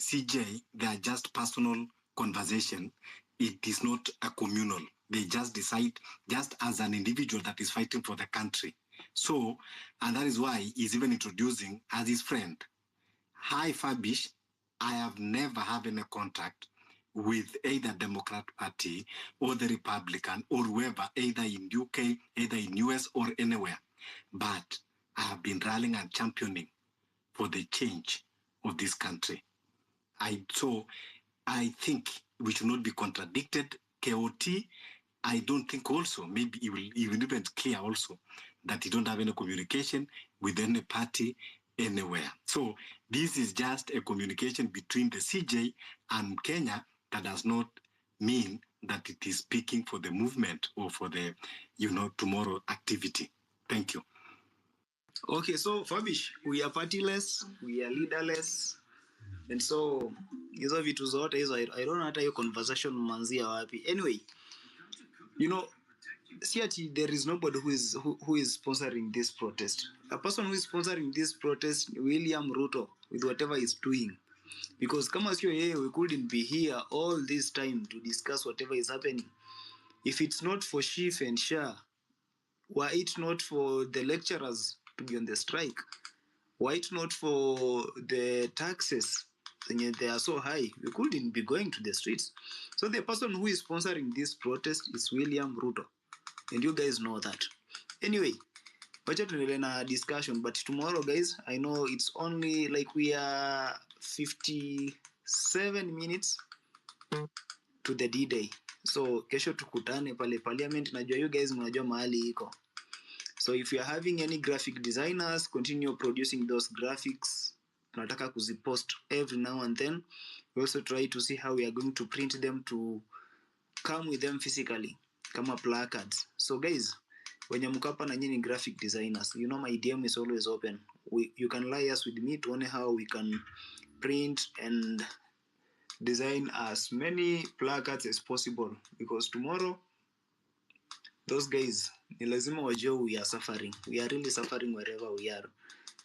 CJ, they are just personal conversation. It is not a communal. They just decide just as an individual that is fighting for the country. So, and that is why he's even introducing as his friend. Hi, Fabish. I have never had any contact with either Democrat Party or the Republican or whoever, either in UK, either in US or anywhere. But I have been rallying and championing for the change of this country. So I think we should not be contradicted. KOT, I don't think also, maybe he will even clear also that he don't have any communication with any party anywhere. So this is just a communication between the CJ and Kenya that does not mean that it is speaking for the movement or for the, tomorrow activity. Thank you. Okay, so Fabish, we are partyless, we are leaderless, and so hizo vitu zote hizo, I don't know hata hiyo conversation manzia wapi. Anyway, see, there is nobody who is sponsoring this protest. A person who is sponsoring this protest, William Ruto, with whatever he's doing. Because kama sio yeye, we couldn't be here all this time to discuss whatever is happening. If it's not for Chief and Shah, were it not for the lecturers to be on the strike, were it not for the taxes, they are so high, we couldn't be going to the streets. So the person who is sponsoring this protest is William Ruto. And you guys know that. Anyway, wacha tuendelee na discussion. But tomorrow, guys, I know it's only like we are 57 minutes to the D-Day. So kesho tukutane pale parliament. Najua you guys mnajua mahali iko. So if you are having any graphic designers, continue producing those graphics. Tunataka kuzipost every now and then. We also try to see how we are going to print them to come with them physically. Kama placards. So guys, wenye mkapa na nyinyi graphic designers, my DM is always open. You can liaise with me to know how we can print and design as many placards as possible, because tomorrow those guys ni lazima wajue we are suffering. We are really suffering wherever we are,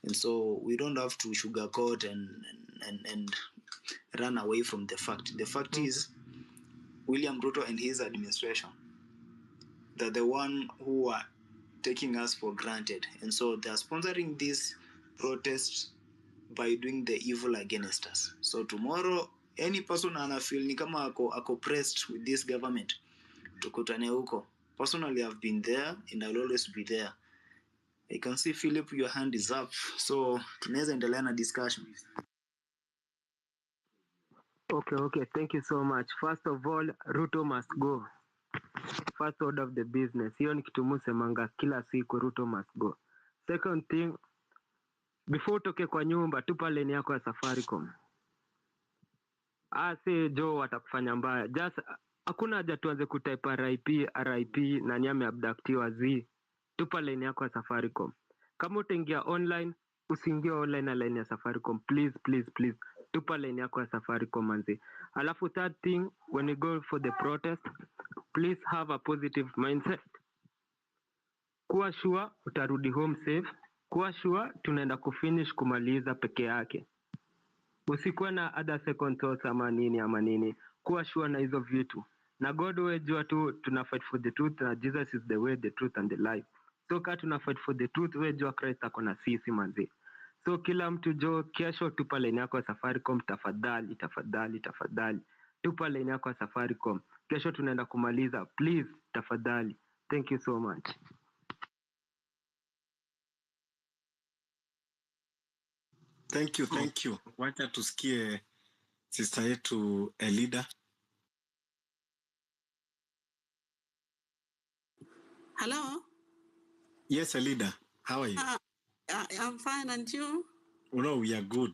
and so we don't have to sugarcoat and run away from the fact. The fact is William Ruto and his administration, they're the one who are taking us for granted, and so they are sponsoring this protest by doing the evil against us. So tomorrow, any person anafeel ni kama ako pressed with this government, tukutane huko. Personally, I've been there and I'll always be there. I can see Philip, your hand is up, so tunaweza endelea na discussion. Okay, thank you so much. First of all, Ruto must go. First order of the business. Hiyo ni kitu musemanga kila siku, Ruto must go. Second thing, before utoke kwa nyumba, tupa lane yako ya Safaricom. Say Joe watakufanya mbaya. Just hakuna haja tuanze kutype RIP na nyame abductiwa zi. Tupa lane yako ya Safaricom. Kama utaingia online, usiingie online na line ya Safaricom. Please. Tupa lane yako ya Safaricom manzi. Alafu third thing, when you go for the protest, please have a positive mindset. Kuwa sure utarudi home safe. Kuwa sure tunaenda kufinish kumaliza peke yake. Usikuwe na other second thoughts ama nini. Kuwa sure na hizo vitu. Na God wejua tu tuna fight for the truth, na Jesus is the way, the truth and the life. So ka tuna fight for the truth, wejua Christ ako na sisi manzi. So kila mtu jo, kesho tupa line yako ya Safaricom, tafadhali. Tupa line yako ya Safaricom. Kesho tunaenda kumaliza. Please, tafadhali. Thank you so much. Thank you. Wacha tusikie sister yetu Elida. Hello? Yes, Elida. How are you? I'm fine, and you? No, we are good.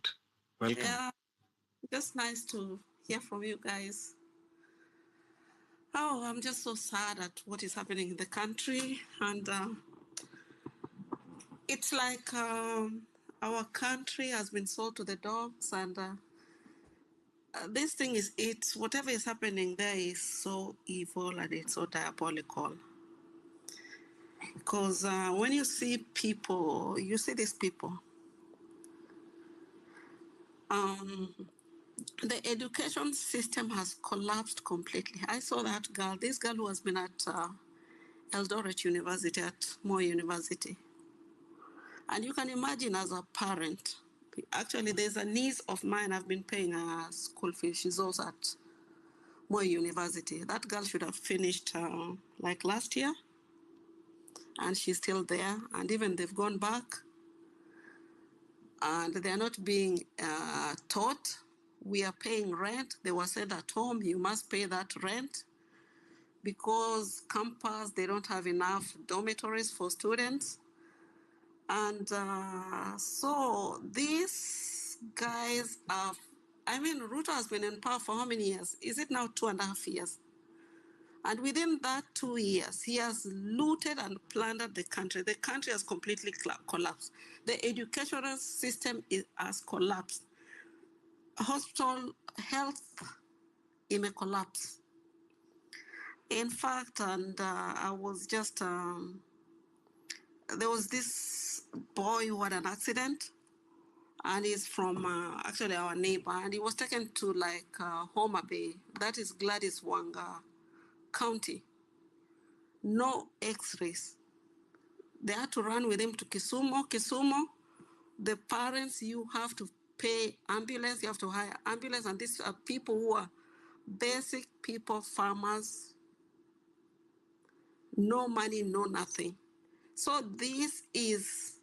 Welcome. Yeah, just nice to hear from you guys. Oh, I'm just so sad at what is happening in the country, and it's like our country has been sold to the dogs, and this thing whatever is happening there is so evil and it's so diabolical. Because when you see these people, the education system has collapsed completely. I saw that girl, this girl who has been at Eldoret University, at Moi University. And you can imagine as a parent, actually there's a niece of mine, I've been paying her school fees. She's also at Moi University. That girl should have finished like last year, and she's still there. And even they've gone back, and they're not being taught. We are paying rent. They were said at home, you must pay that rent, because campus, they don't have enough dormitories for students. And so these guys are, I mean, Ruto has been in power for how many years? Is it now 2.5 years? And within that 2 years, he has looted and plundered the country. The country has completely collapsed. The educational system has collapsed. Hospital health, it may collapse. In fact, and I was just, there was this boy who had an accident, and he's from actually our neighbor, and he was taken to like Homa Bay, that is Gladys Wanga County. No x-rays. They had to run with him to Kisumu. Kisumu, the parents, you have to pay ambulance, you have to hire ambulance, and these are people who are basic people, farmers, no money, no nothing. So this is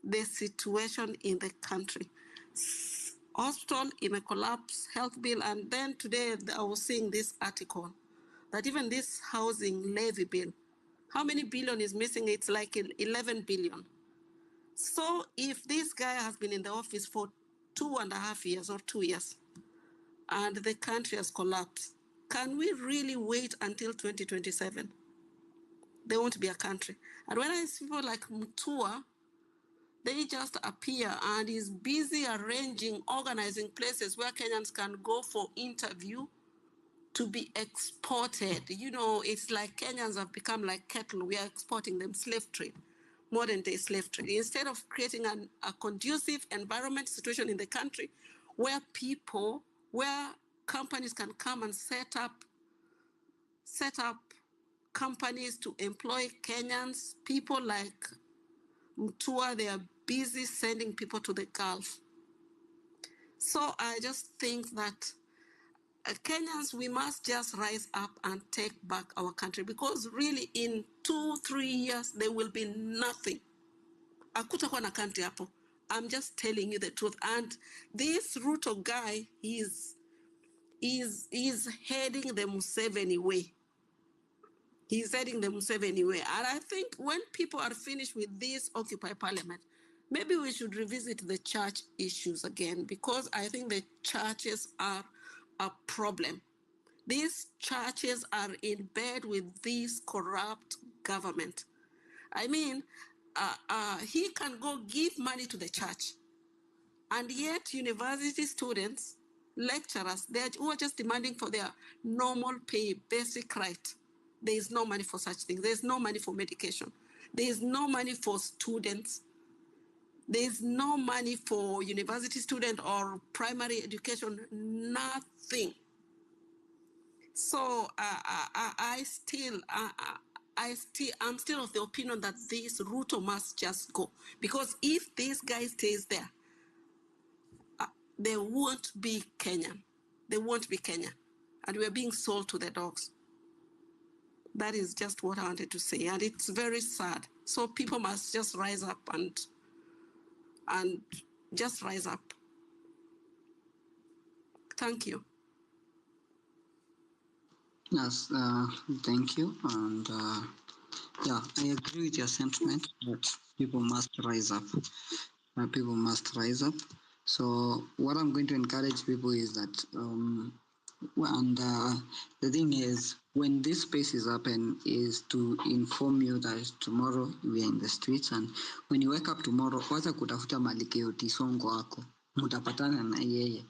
the situation in the country. Hospital in a collapse, health bill, and then today I was seeing this article that even this housing levy bill, how many billion is missing? It's like 11 billion. So if this guy has been in the office for 2.5 years or 2 years, and the country has collapsed, can we really wait until 2027? There won't be a country. And when I see people like Mutua, they just appear and is busy arranging, organizing places where Kenyans can go for interview to be exported. You know, it's like Kenyans have become like cattle. We are exporting them, slave trade, modern day slave trade. Instead of creating a conducive environment situation in the country where people, where companies can come and set up companies to employ Kenyans, people like Mutua, they are busy sending people to the Gulf. So I just think that Kenyans, we must just rise up and take back our country, because really in 2-3 years, there will be nothing. Hakutakuwa na country hapo. I'm just telling you the truth. And this Ruto guy, he's heading the Museveni way. He's heading the Museveni way. And I think when people are finished with this Occupy Parliament, maybe we should revisit the church issues again, because I think the churches are a problem. These churches are in bed with this corrupt government. I mean, he can go give money to the church, and yet university students, lecturers, who are just demanding for their normal pay, basic right. There is no money for such things. There is no money for medication. There is no money for students. There is no money for university student or primary education, nothing. So I'm still of the opinion that this Ruto must just go, because if this guy stays there, there won't be Kenya. There won't be Kenya, and we're being sold to the dogs. That is just what I wanted to say, and it's very sad. So people must just rise up and just rise up. Thank you. Yes, thank you. And yeah, I agree with your sentiment that people must rise up. People must rise up. So what I'm going to encourage people is that, the thing is, when this space is open, is to inform you that tomorrow we are in the streets, and when you wake up tomorrow, kwanza kutafuta Maliki Otisongo wako, mutapatana na yeye.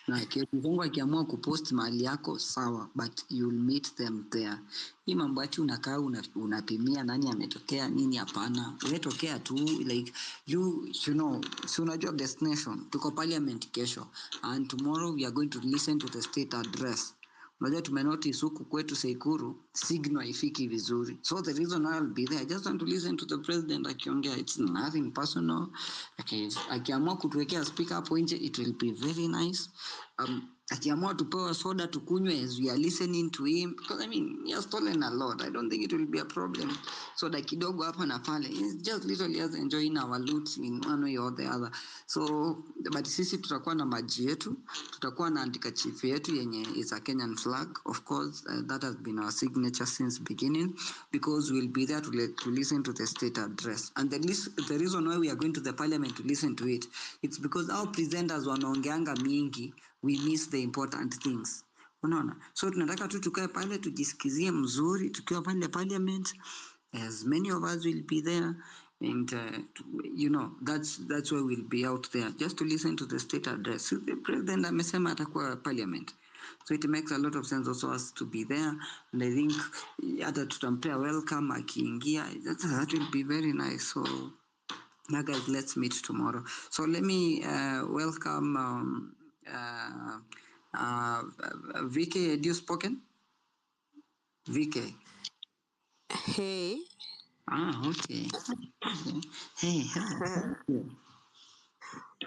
na kizungu akiamua kupost mahali yako sawa, but you'll meet them there. Hii mambo ati unakaa unapimia nani ametokea nini, hapana. Wewe tokea tu, like you know, so unajua destination. Tuko parliament kesho, and tomorrow we are going to listen to the state address. Unajua tumenotice huku kwetu Seikuru signal ifiki vizuri, so the reason I'll be there, I just want to listen to the president akiongea. It's nothing personal. Okay, akiamua kutuwekea speaker hapo nje, it will be very nice. Akiamua tupewa soda tukunywe as we are listening to him, because I mean he has stolen a lot. I don't think it will be a problem. Soda kidogo hapa na pale, it's just literally us enjoying our loot in one way or the other. So but sisi tutakuwa na maji yetu, tutakuwa na handkerchief yetu yenye is a Kenyan flag, of course. That has been our signature since beginning, because we'll be there to listen to the state address. And the reason why we are going to the parliament to listen to it, it's because our presenters wanaongeanga mingi, we miss the important things. Unaona? So tunataka tu tukae pale tujisikizie mzuri tukiwa pale parliament, as many of us will be there, and you know, that's why we'll be out there just to listen to the state address. So the president amesema atakuwa parliament, so it makes a lot of sense also us to be there, and I think hata tutampea welcome akiingia. That will be very nice. So now guys, let's meet tomorrow. So let me welcome VK. Had you spoken? VK. Hey. Okay. Hey, hello.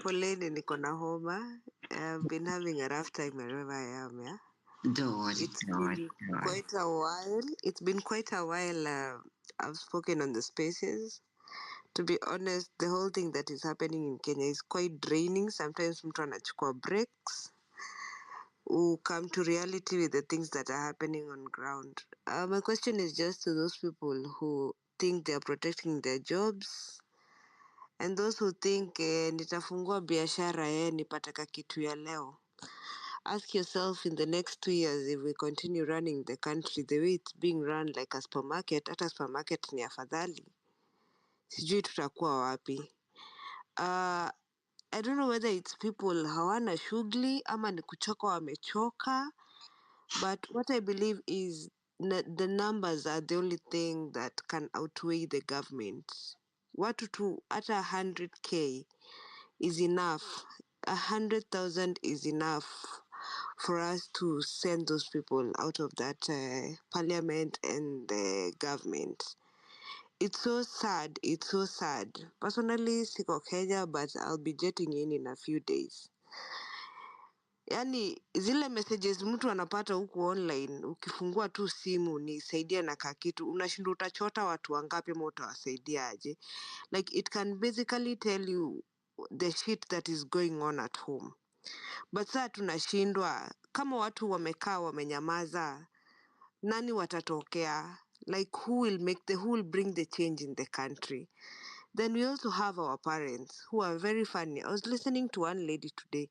Poleni, niko na homa. I've been having a rough time wherever I am, yeah? Don't worry. It's been quite a while. It's been quite a while I've spoken on the spaces. To be honest, the whole thing that is happening in Kenya is quite draining. Sometimes mtu anachukua breaks. Who come to reality with the things that are happening on ground. My question is just to those people who think they are protecting their jobs, and those who think nitafungua biashara nipataka kitu ya leo. Ask yourself, in the next 2 years, if we continue running the country the way it's being run like a supermarket, hata supermarket ni afadhali, sijui tutakuwa wapi. I don't know whether it's people hawana shughuli ama ni kuchoka wamechoka, but what I believe is the numbers are the only thing that can outweigh the government. Watu tu hata 100K is enough. 100,000 is enough for us to send those people out of that parliament and the government. It's so sad. It's so sad. Personally, siko Kenya, but I'll be jetting in a few days. Yani zile messages mtu anapata huku online, ukifungua tu simu nisaidia na kakitu, unashindwa utachota watu wangapi ama utawasaidia aje. Like it can basically tell you the shit that is going on at home. But saa tunashindwa, kama watu wamekaa wamenyamaza, nani watatokea? Like who will bring the change in the country? Then we also have our parents who are very funny. I was listening to one lady today.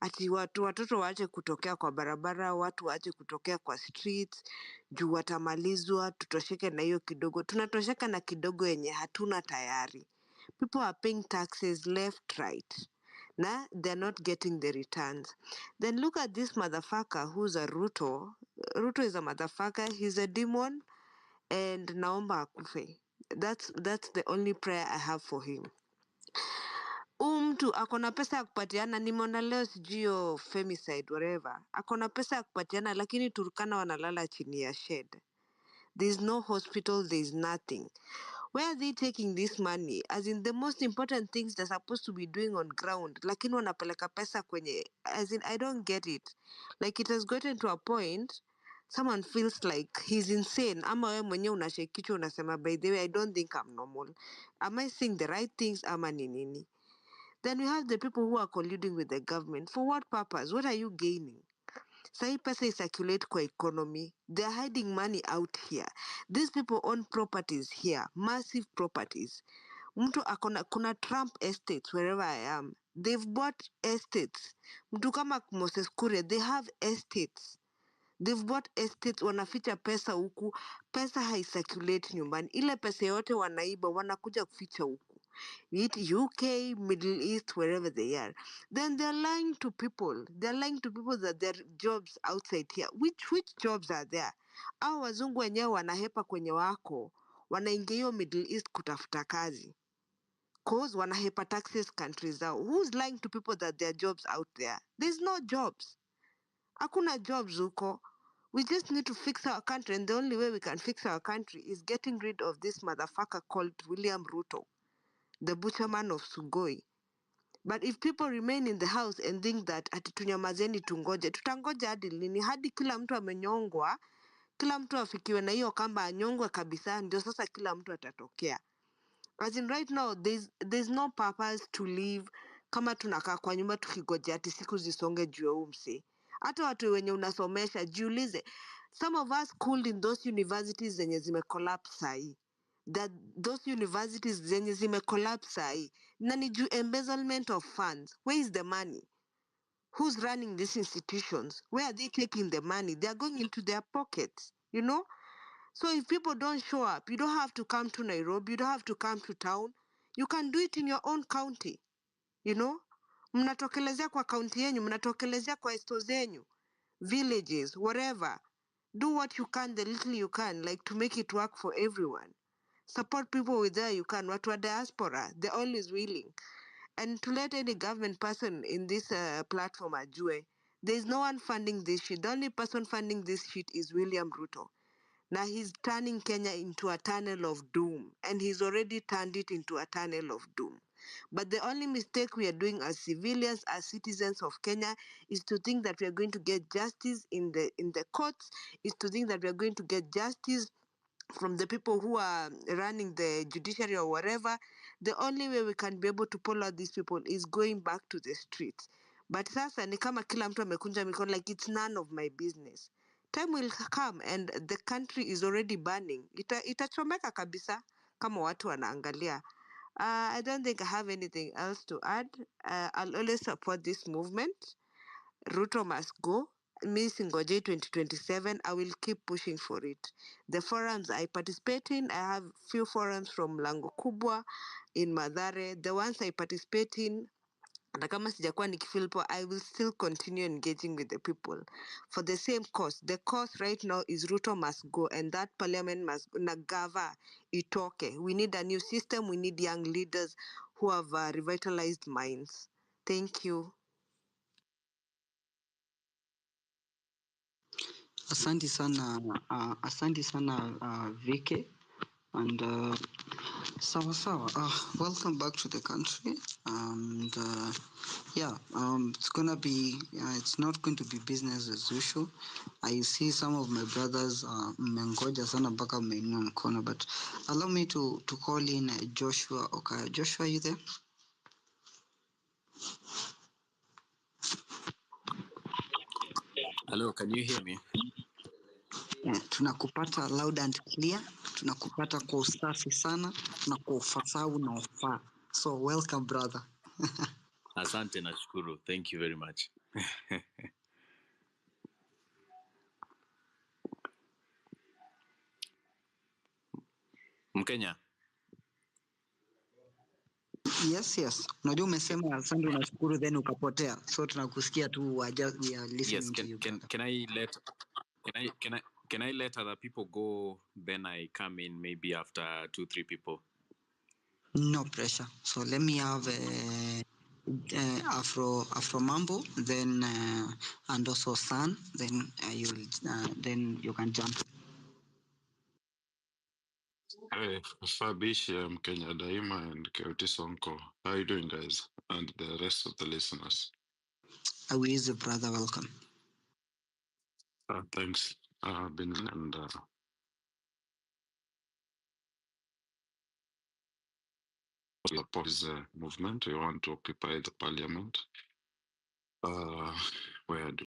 Ati watoto waache kutokea kwa barabara, watu waache kutokea kwa streets, juu watamalizwa, tutosheke na hiyo kidogo. Tunatosheka na kidogo yenye hatuna tayari. People are paying taxes left, right. Na they're not getting the returns. Then look at this motherfucker who's a Ruto. Ruto is a motherfucker. He's a demon. And naomba akufe. That's the only prayer I have for him. Mtu akona pesa ya kupatiana, nimeona leo sijui femicide whatever. Akona pesa ya kupatiana lakini Turkana wanalala chini ya shed. There's no hospital, there's nothing. Where are they taking this money? As in the most important things they're supposed to be doing on ground, lakini wanapeleka pesa kwenye, as in I don't get it. Like it has gotten to a point someone feels like he's insane, ama wewe mwenyewe unashake kichwa unasema by the way I don't think I'm normal. Am I saying the right things ama ni nini? Then we have the people who are colluding with the government. For what purpose? What are you gaining? Sahi pesa is circulate kwa economy. They're hiding money out here. These people own properties here, massive properties. Mtu kuna Trump estates wherever I am. They've bought estates. Mtu kama Moses Kuria, they have estates. They've bought estates, wanaficha pesa huku. Pesa haicirculate nyumbani. Ile pesa yote wanaiba, wanakuja kuficha huku. be it UK, Middle East, wherever they are, then they're lying to people. They're lying to people that there are jobs outside here. Which jobs are there? Au wazungu wenyewe wanahepa kwenye wako, wanaingia hiyo Middle East kutafuta kazi. Cause wanahepa taxes countries zao. Who's lying to people that there are jobs out there? There's no jobs. Hakuna jobs huko. We just need to fix our country, and the only way we can fix our country is getting rid of this motherfucker called William Ruto, the butcherman of Sugoi. But if people remain in the house and think that ati tunyamazeni tungoje, tutangoja hadi lini? Hadi kila mtu amenyongwa, kila mtu afikiwe na hiyo kamba anyongwe kabisa, ndio sasa kila mtu atatokea. As in right now, there's no purpose to live kama tunakaa kwa nyumba tukigojea ati siku zisonge juu ya huu msee. Hata watu wenye unasomesha, jiulize, some of us schooled in those universities zenye zimecollapse sahi. That those universities zenye zimecollapse sahi. Na ni juu embezzlement of funds. Where is the money? Who's running these institutions? Where are they taking the money? They are going into their pockets, you know? So if people don't show up, you don't have to come to Nairobi, you don't have to come to town. You can do it in your own county, you know? Mnatokelezea kwa county yenyu, mnatokelezea kwa esto zenyu, villages, whatever. Do what you can, the little you can, like to make it work for everyone. Support people with there you can. Watu wa diaspora, they're always willing. And to let any government person in this platform ajue, there's no one funding this shit. The only person funding this shit is William Ruto. Now he's turning Kenya into a tunnel of doom, and he's already turned it into a tunnel of doom. But the only mistake we are doing as civilians, as citizens of Kenya, is to think that we are going to get justice in the courts, is to think that we are going to get justice from the people who are running the judiciary or whatever. The only way we can be able to pull out these people is going back to the streets. But sasa ni kama kila mtu amekunja mikono, like it's none of my business. Time will come and the country is already burning. Itachomeka kabisa kama watu wanaangalia. I don't think I have anything else to add. I'll always support this movement. Ruto must go. Me Singoje 2027, I will keep pushing for it. The forums I participate in, I have few forums from Lango Kubwa in Madare. The ones I participate in, na kama sijakuwa nikifeel poa, I will still continue engaging with the people for the same cause. The cause right now is Ruto must go, and that parliament must nagava itoke. We need a new system. We need young leaders who have revitalized minds. Thank you. Asante sana Vike, and sawa. Welcome back to the country, and it's not going to be business as usual. I see some of my brothers mmengoja sana mpaka mmeinua mkono, but allow me to call in Joshua Okaya. Joshua, are you there? Hello, can you hear me? Yeah, tunakupata loud and clear, tunakupata kwa usafi sana na kwa ufasaha unaofaa. So welcome brother. Asante na shukuru. Thank you very much. Mkenya. Yes. Unajua umesema asante unashukuru then ukapotea. So tunakusikia tu, we are listening to you. Can I let other people go, then I come in maybe after 2-3 people? No pressure. So let me have Afro Mambo, then and also San, then you can jump. Hey, Fabish, Mkenya Daima and Keuti Sonko. How are you doing, guys? And the rest of the listeners. Awizi, brother, welcome. Thanks, Bin and oppose movement. We want to occupy the parliament. Where do